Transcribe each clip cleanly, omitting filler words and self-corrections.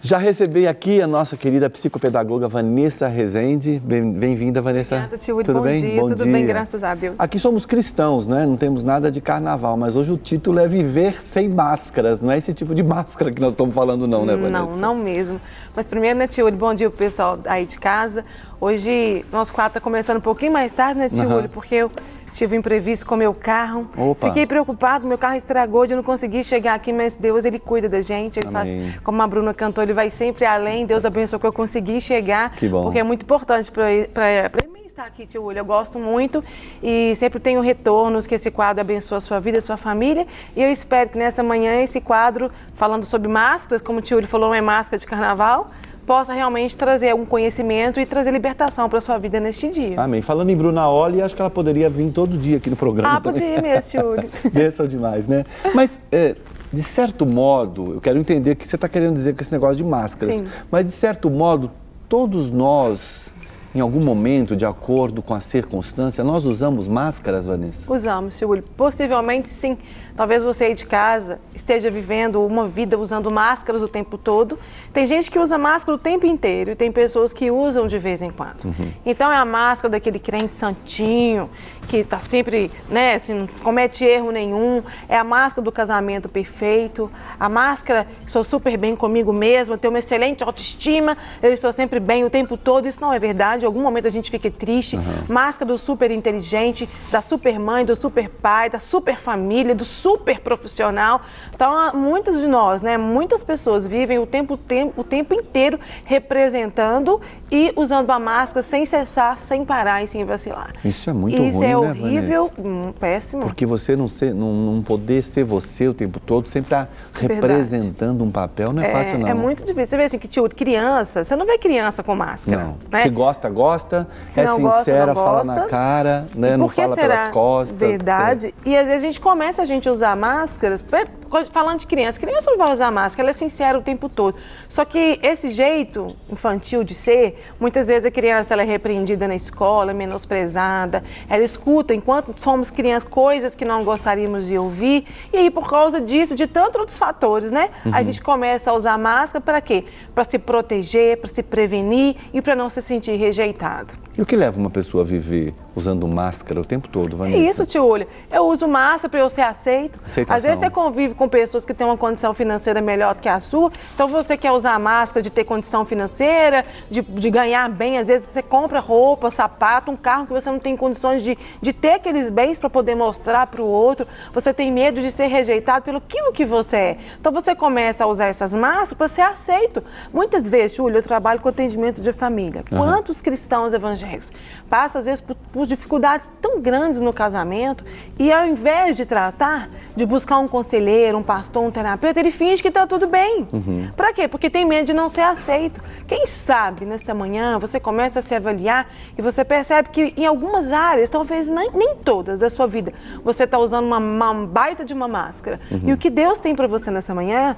Já recebi aqui a nossa querida psicopedagoga Vanessa Rezende. Bem-vinda, Vanessa. Obrigada, tio. Tudo bem? Dia, Bom tudo dia. bem, graças a Deus. Aqui somos cristãos, né? Não temos nada de carnaval, mas hoje o título é Viver Sem Máscaras. Não é esse tipo de máscara que nós estamos falando não, né, Vanessa? Não mesmo. Mas primeiro, né, tio, bom dia pro pessoal aí de casa. Hoje, nosso quadro está começando um pouquinho mais tarde, né, tio, porque eu tive um imprevisto com o meu carro. Opa. Fiquei preocupado, meu carro estragou, de não conseguir chegar aqui, mas Deus, Ele cuida da gente. Ele faz, como a Bruna cantou, Ele vai sempre além. Deus abençoou que eu consegui chegar. Que bom. Porque é muito importante para mim estar aqui, tio. Eu gosto muito e sempre tenho retornos que esse quadro abençoa a sua vida, a sua família. E eu espero que nessa manhã esse quadro, falando sobre máscaras, como o tio falou, não é máscara de carnaval, possa realmente trazer algum conhecimento e trazer libertação para a sua vida neste dia. Amém. Falando em Bruna Olli, acho que ela poderia vir todo dia aqui no programa. Ah, podia mesmo, tio. Benção demais, né? Mas, de certo modo, eu quero entender o que você está querendo dizer com esse negócio de máscaras. Sim. Mas, de certo modo, todos nós, em algum momento, de acordo com a circunstância, nós usamos máscaras, Vanessa? Usamos, tio. Possivelmente, sim. Talvez você aí de casa esteja vivendo uma vida usando máscaras o tempo todo. Tem gente que usa máscara o tempo inteiro e tem pessoas que usam de vez em quando. Então é a máscara daquele crente santinho, que está sempre, né, assim, não comete erro nenhum. É a máscara do casamento perfeito. A máscara, sou super bem comigo mesma, tenho uma excelente autoestima, eu estou sempre bem o tempo todo. Isso não é verdade. Em algum momento a gente fica triste. Máscara do super inteligente, da super mãe, do super pai, da super família, do super profissional. Então, muitos de nós, né, muitas pessoas vivem o tempo inteiro representando e usando a máscara sem cessar, sem parar e sem vacilar. Isso é muito ruim, Isso é né, horrível, Vanessa? péssimo. Porque você não poder ser você o tempo todo, sempre está representando um papel, não é fácil não. É muito difícil. Você vê assim, que tio, criança, você não vê criança com máscara. Não. Né? Se gosta, gosta. Se é não sincera, gosta, não fala gosta. na cara, né? Não fala pelas costas. Verdade. E às vezes a gente começa a usar máscaras, falando de criança não vai usar máscara, ela é sincera o tempo todo. Só que esse jeito infantil de ser, muitas vezes a criança ela é repreendida na escola, menosprezada, ela escuta, enquanto somos crianças, coisas que não gostaríamos de ouvir, e aí por causa disso, de tantos outros fatores, né? A gente começa a usar máscara para quê? Para se proteger, para se prevenir e para não se sentir rejeitado. E o que leva uma pessoa a viver usando máscara o tempo todo, Vanessa? É isso, tio Olho. Eu uso máscara para eu ser aceito. Aceitação. Às vezes você convive com pessoas que têm uma condição financeira melhor do que a sua, então você quer usar máscara de ter condição financeira, de ganhar bem. Às vezes você compra roupa, sapato, um carro que você não tem condições de ter aqueles bens para poder mostrar para o outro. Você tem medo de ser rejeitado pelo aquilo que você é. Então você começa a usar essas máscaras para ser aceito. Muitas vezes, Júlio, eu trabalho com atendimento de família. Quantos cristãos evangélicos passam, às vezes, por dificuldades tão grandes no casamento e ao invés de tratar, de buscar um conselheiro, um pastor, um terapeuta, ele finge que está tudo bem. Para quê? Porque tem medo de não ser aceito. Quem sabe, nessa manhã, você começa a se avaliar e você percebe que em algumas áreas, talvez nem todas da sua vida, você está usando uma baita de uma máscara. E o que Deus tem para você nessa manhã,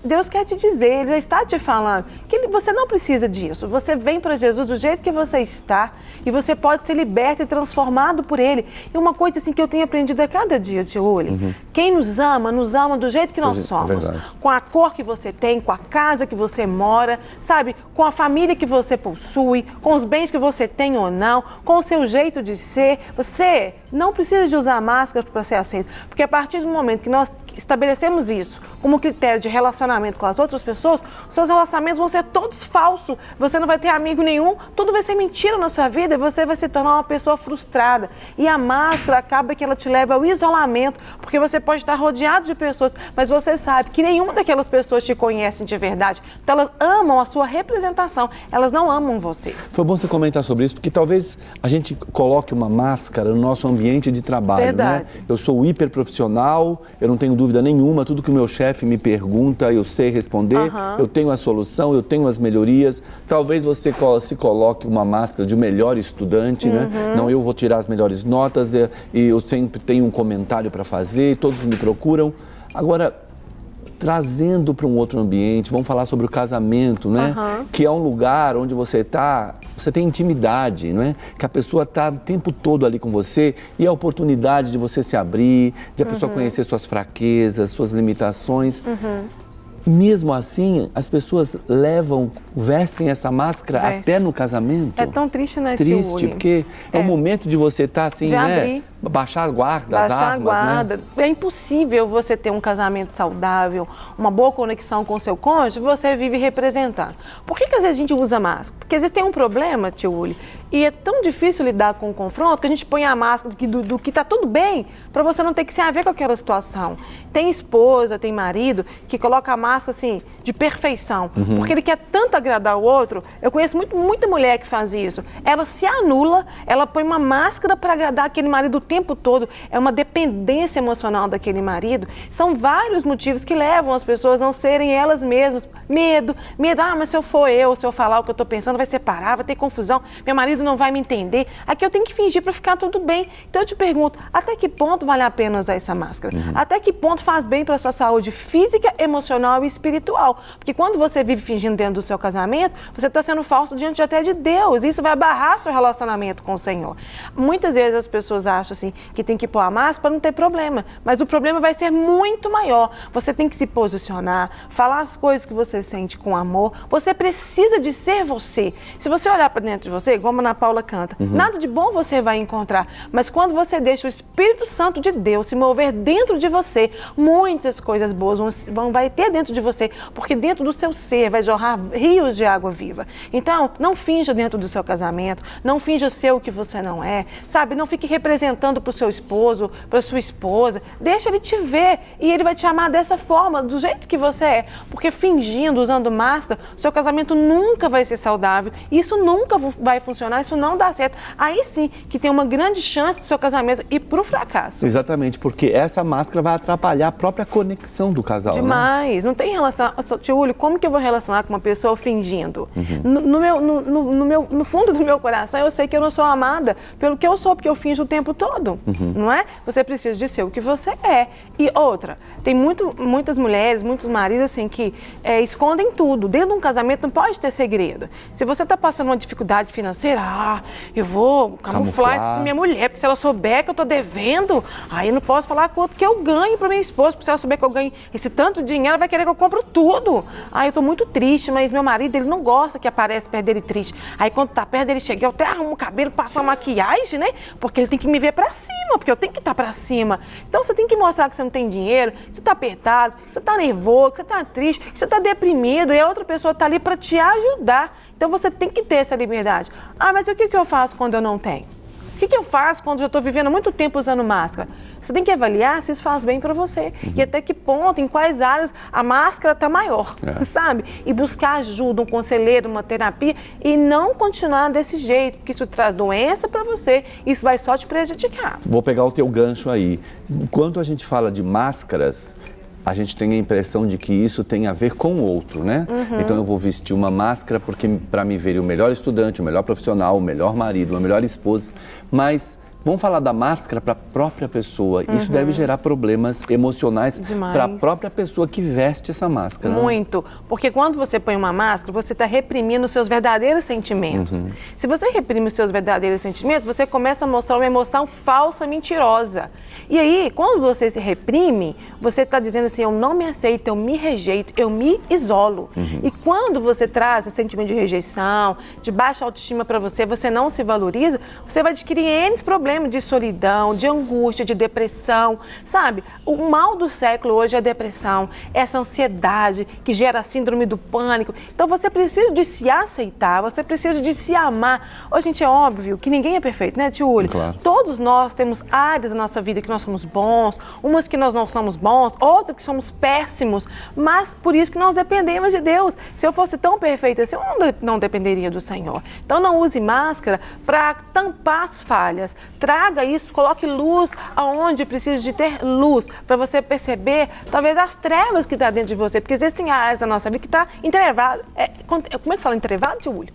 Deus quer te dizer, Ele já está te falando, que você não precisa disso. Você vem para Jesus do jeito que você está e você pode ser liberto e transformado por Ele. E uma coisa assim que eu tenho aprendido a cada dia, tio Uli, quem nos ama do jeito que nós somos. Com a cor que você tem, com a casa que você mora, sabe? Com a família que você possui, com os bens que você tem ou não, com o seu jeito de ser. Você não precisa de usar máscara para ser aceito. Porque a partir do momento que nós estabelecemos isso como critério de relacionamento com as outras pessoas, os seus relacionamentos vão ser todos falsos. Você não vai ter amigo nenhum, tudo vai ser mentira na sua vida e você vai se tornar uma pessoa frustrada. E a máscara acaba que ela te leva ao isolamento, porque você pode estar rodeado de pessoas, mas você sabe que nenhuma daquelas pessoas te conhecem de verdade. Então elas amam a sua representação, elas não amam você. Foi bom você comentar sobre isso, porque talvez a gente coloque uma máscara no nosso ambiente de trabalho, verdade. Né? Eu sou hiper profissional, eu não tenho dúvida nenhuma, tudo que o meu chefe me pergunta, eu sei responder, eu tenho a solução, eu tenho as melhorias. Talvez você se coloque uma máscara de melhor estudante, né? Não, eu vou tirar as melhores notas e eu sempre tenho um comentário para fazer, todos me procuram. Agora, trazendo para um outro ambiente, vamos falar sobre o casamento, né? Que é um lugar onde você tem intimidade, não é? Que a pessoa está o tempo todo ali com você e a oportunidade de você se abrir, de a pessoa conhecer suas fraquezas, suas limitações. mesmo assim, as pessoas vestem essa máscara até no casamento. É tão triste, né, Triste, porque é o momento de você estar assim, de abrir. Baixar a guarda, as armas, guarda. Né? É impossível você ter um casamento saudável, uma boa conexão com o seu cônjuge, você vive representando. Por que às vezes a gente usa máscara? Porque às vezes tem um problema, tio Uli, e é tão difícil lidar com o confronto que a gente põe a máscara do que tá tudo bem, para você não ter que se haver com aquela situação. Tem esposa, tem marido que coloca a máscara assim, de perfeição, porque ele quer tanto agradar o outro. Eu conheço muita mulher que faz isso. Ela se anula, ela põe uma máscara para agradar aquele marido o tempo todo. É uma dependência emocional daquele marido. São vários motivos que levam as pessoas a não serem elas mesmas. Medo, mas se eu for se eu falar o que eu estou pensando, vai separar, vai ter confusão, meu marido não vai me entender. Aqui eu tenho que fingir para ficar tudo bem. Então eu te pergunto, até que ponto vale a pena usar essa máscara? Até que ponto faz bem para a sua saúde física, emocional e espiritual? Porque quando você vive fingindo dentro do seu casamento, você está sendo falso diante até de Deus. Isso vai abarrar seu relacionamento com o Senhor. Muitas vezes as pessoas acham assim, que tem que pôr a máscara para não ter problema. Mas o problema vai ser muito maior. Você tem que se posicionar, falar as coisas que você sente com amor. Você precisa de ser você. Se você olhar para dentro de você, como a Ana Paula canta, nada de bom você vai encontrar. Mas quando você deixa o Espírito Santo de Deus se mover dentro de você, muitas coisas boas vai ter dentro de você, porque dentro do seu ser vai jorrar rios de água viva. Então, não finja dentro do seu casamento, não finja ser o que você não é, sabe? Não fique representando para o seu esposo, para sua esposa. Deixa ele te ver e ele vai te amar dessa forma, do jeito que você é. Porque fingindo, usando máscara, o seu casamento nunca vai ser saudável. Isso nunca vai funcionar, isso não dá certo. Aí sim que tem uma grande chance do seu casamento ir para o fracasso. Exatamente, porque essa máscara vai atrapalhar a própria conexão do casal. Demais. Né? Não tem relação. Tio Uli, como que eu vou relacionar com uma pessoa fingindo? No fundo do meu coração, eu sei que eu não sou amada pelo que eu sou, porque eu finjo o tempo todo. Não é? Você precisa de ser o que você é. E outra, tem muitas mulheres, muitos maridos assim que escondem tudo. Dentro de um casamento não pode ter segredo. Se você está passando uma dificuldade financeira, eu vou camuflar isso com minha mulher, porque se ela souber que eu estou devendo, aí eu não posso falar quanto que eu ganho para minha esposa, porque se ela souber que eu ganho esse tanto de dinheiro, ela vai querer que eu compro tudo. Eu estou muito triste, mas meu marido, ele não gosta que aparece perto dele triste. Aí quando tá perto dele, chega, eu até arrumo o cabelo, passo a maquiagem, né? Porque ele tem que me ver para cima, porque eu tenho que estar para cima. Então você tem que mostrar que você não tem dinheiro, que você está apertado, que você está nervoso, que você está triste, que você está deprimido e a outra pessoa está ali para te ajudar. Então você tem que ter essa liberdade. Mas o que eu faço quando eu não tenho? O que eu faço quando eu estou vivendo muito tempo usando máscara? Você tem que avaliar se isso faz bem para você. E até que ponto, em quais áreas a máscara está maior, sabe? E buscar ajuda, um conselheiro, uma terapia e não continuar desse jeito, porque isso traz doença para você, isso vai só te prejudicar. Vou pegar o teu gancho aí. Enquanto a gente fala de máscaras, a gente tem a impressão de que isso tem a ver com o outro, né? Então eu vou vestir uma máscara porque para me ver o melhor estudante, o melhor profissional, o melhor marido, a melhor esposa, mas vamos falar da máscara para a própria pessoa. Isso deve gerar problemas emocionais para a própria pessoa que veste essa máscara. Muito. Porque quando você põe uma máscara, você está reprimindo os seus verdadeiros sentimentos. Se você reprime os seus verdadeiros sentimentos, você começa a mostrar uma emoção falsa, mentirosa. E aí, quando você se reprime, você está dizendo assim, eu não me aceito, eu me rejeito, eu me isolo. E quando você traz esse sentimento de rejeição, de baixa autoestima para você, você não se valoriza, você vai adquirir N problemas de solidão, de angústia, de depressão, sabe? O mal do século hoje é a depressão, essa ansiedade que gera a síndrome do pânico. Então você precisa de se aceitar, você precisa de se amar. Hoje, gente, é óbvio que ninguém é perfeito, né, tio Uli? Claro. Todos nós temos áreas da nossa vida que nós somos bons, umas que nós não somos bons, outras que somos péssimos, mas por isso que nós dependemos de Deus. Se eu fosse tão perfeita assim, eu não dependeria do Senhor. Então não use máscara para tampar as falhas. Traga isso, coloque luz aonde precisa de ter luz, para você perceber, talvez, as trevas que está dentro de você, porque existem áreas da nossa vida que está entrevada. Como é que fala entrevado, tio Uli?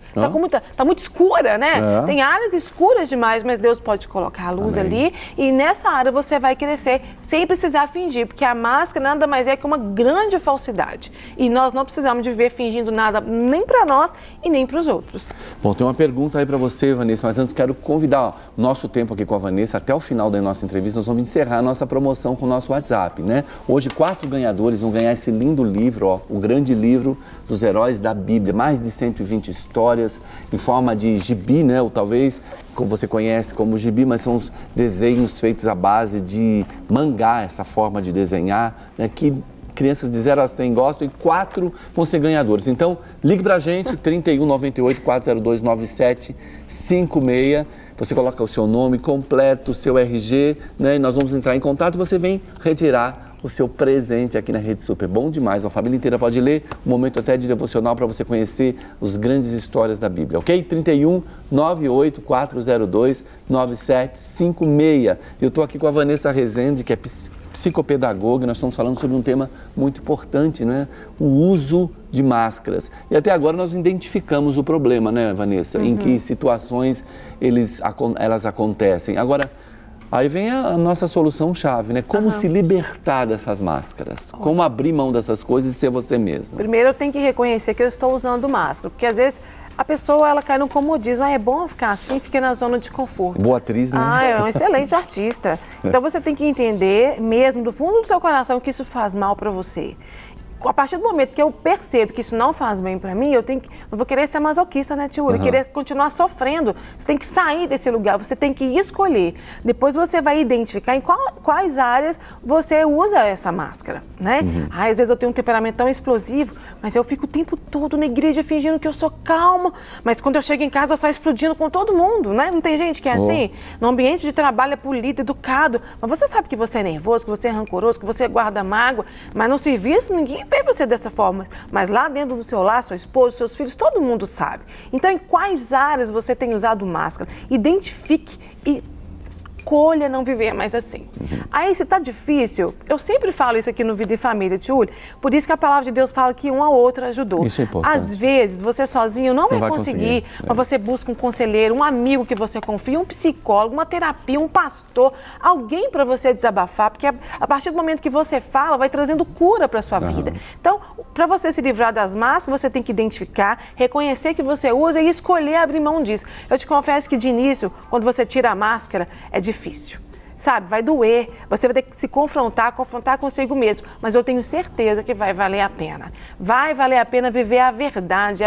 Está muito escura, né? Tem áreas escuras demais, mas Deus pode colocar a luz ali e nessa área você vai crescer sem precisar fingir, porque a máscara nada mais é que uma grande falsidade. E nós não precisamos de viver fingindo nada nem para nós e nem para os outros. Bom, tem uma pergunta aí para você, Vanessa, mas antes quero convidar o nosso tempo tempo aqui com a Vanessa, até o final da nossa entrevista, nós vamos encerrar a nossa promoção com o nosso WhatsApp, né? Hoje, 4 ganhadores vão ganhar esse lindo livro, ó, o grande livro dos heróis da Bíblia. Mais de 120 histórias em forma de gibi, né? Ou talvez, como você conhece como gibi, mas são os desenhos feitos à base de mangá, essa forma de desenhar, né? Que crianças de 0 a 100 gostam e 4 vão ser ganhadores. Então, ligue pra gente, 31 98 402 9756. Você coloca o seu nome completo, o seu RG, né? E nós vamos entrar em contato e você vem retirar o seu presente aqui na Rede Super. Bom demais, a família inteira pode ler, um momento até de devocional para você conhecer as grandes histórias da Bíblia, ok? 31 98 402 9756. Eu estou aqui com a Vanessa Rezende, que é psicopedagoga, nós estamos falando sobre um tema muito importante, né? O uso de máscaras. E até agora nós identificamos o problema, né, Vanessa? Em que situações elas acontecem. Agora, aí vem a nossa solução-chave, né? Como se libertar dessas máscaras? Ótimo. Como abrir mão dessas coisas e ser você mesmo? Primeiro eu tenho que reconhecer que eu estou usando máscara, porque às vezes a pessoa ela cai no comodismo, é bom ficar assim, fica na zona de conforto. Boa atriz, né? É um excelente artista. Então você tem que entender mesmo do fundo do seu coração que isso faz mal para você. A partir do momento que eu percebo que isso não faz bem para mim, não vou querer ser masoquista, né, Tiúlio? Querer continuar sofrendo. Você tem que sair desse lugar, você tem que escolher. Depois você vai identificar em quais áreas você usa essa máscara, né? Às vezes eu tenho um temperamento tão explosivo, mas eu fico o tempo todo na igreja fingindo que eu sou calma, mas quando eu chego em casa eu saio explodindo com todo mundo, né? Não tem gente que é assim? No ambiente de trabalho é polido, educado, mas você sabe que você é nervoso, que você é rancoroso, que você guarda mágoa, mas no serviço ninguém vê você dessa forma, mas lá dentro do seu lar, sua esposa, seus filhos, todo mundo sabe. Então, em quais áreas você tem usado máscara? Identifique e escolha não viver mais assim. Aí, se tá difícil, eu sempre falo isso aqui no Vida e Família, Tiúlio, por isso que a palavra de Deus fala que um ao outro ajudou. Isso é importante. Às vezes, você sozinho não vai conseguir, mas você busca um conselheiro, um amigo que você confia, um psicólogo, uma terapia, um pastor, alguém para você desabafar, porque a partir do momento que você fala, vai trazendo cura para sua vida. Então, para você se livrar das máscaras, você tem que identificar, reconhecer que você usa e escolher abrir mão disso. Eu te confesso que de início, quando você tira a máscara, é difícil. Sabe, vai doer, você vai ter que se confrontar consigo mesmo, mas eu tenho certeza que vai valer a pena. Vai valer a pena viver a verdade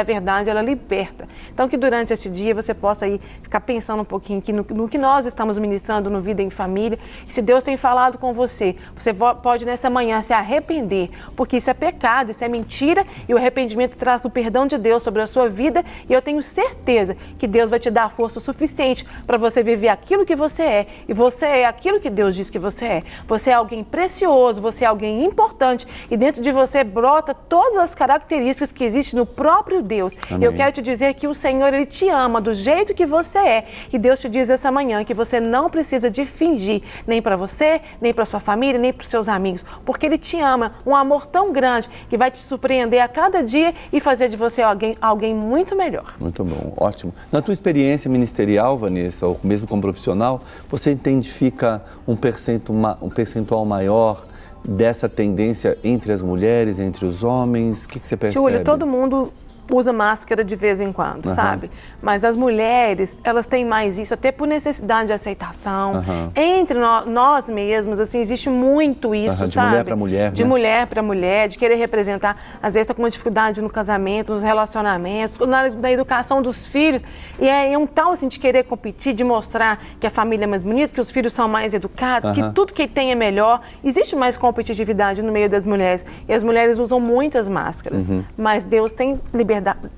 ela liberta. Então que durante este dia você possa aí ficar pensando um pouquinho no que nós estamos ministrando no Vida em Família. E se Deus tem falado com você, você pode nessa manhã se arrepender, porque isso é pecado, isso é mentira e o arrependimento traz o perdão de Deus sobre a sua vida e eu tenho certeza que Deus vai te dar força suficiente para você viver aquilo que você é e você é aquilo que Deus diz que você é. Você é alguém precioso, você é alguém importante e dentro de você brota todas as características que existem no próprio Deus. Amém. Eu quero te dizer que o Senhor, Ele te ama do jeito que você é. E Deus te diz essa manhã que você não precisa de fingir, nem para você, nem para sua família, nem para os seus amigos, porque Ele te ama, um amor tão grande que vai te surpreender a cada dia e fazer de você alguém muito melhor. Muito bom, ótimo. Na tua experiência ministerial, Vanessa, ou mesmo como profissional, você identifica um percentual maior dessa tendência entre as mulheres, entre os homens? O que você percebe? Júlia, todo mundo usa máscara de vez em quando, sabe? Mas as mulheres, elas têm mais isso, até por necessidade de aceitação. Entre nós mesmos, assim, existe muito isso, de sabe? Mulher para mulher, de mulher para mulher, de querer representar. Às vezes está com uma dificuldade no casamento, nos relacionamentos, na educação dos filhos. E é um tal, assim, de querer competir, de mostrar que a família é mais bonita, que os filhos são mais educados, que tudo que tem é melhor. Existe mais competitividade no meio das mulheres. E as mulheres usam muitas máscaras. Mas Deus tem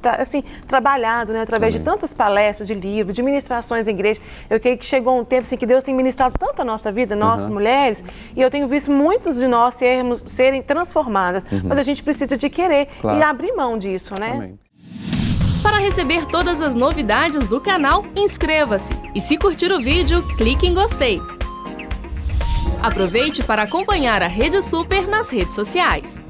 assim, trabalhado, né, através de tantas palestras, de livros, de ministrações em igreja. Eu creio que chegou um tempo assim, que Deus tem ministrado tanto a nossa vida, nós mulheres, e eu tenho visto muitas de nós serem transformadas, mas a gente precisa de querer e abrir mão disso, né? Amém. Para receber todas as novidades do canal, inscreva-se e se curtir o vídeo, clique em gostei. Aproveite para acompanhar a Rede Super nas redes sociais.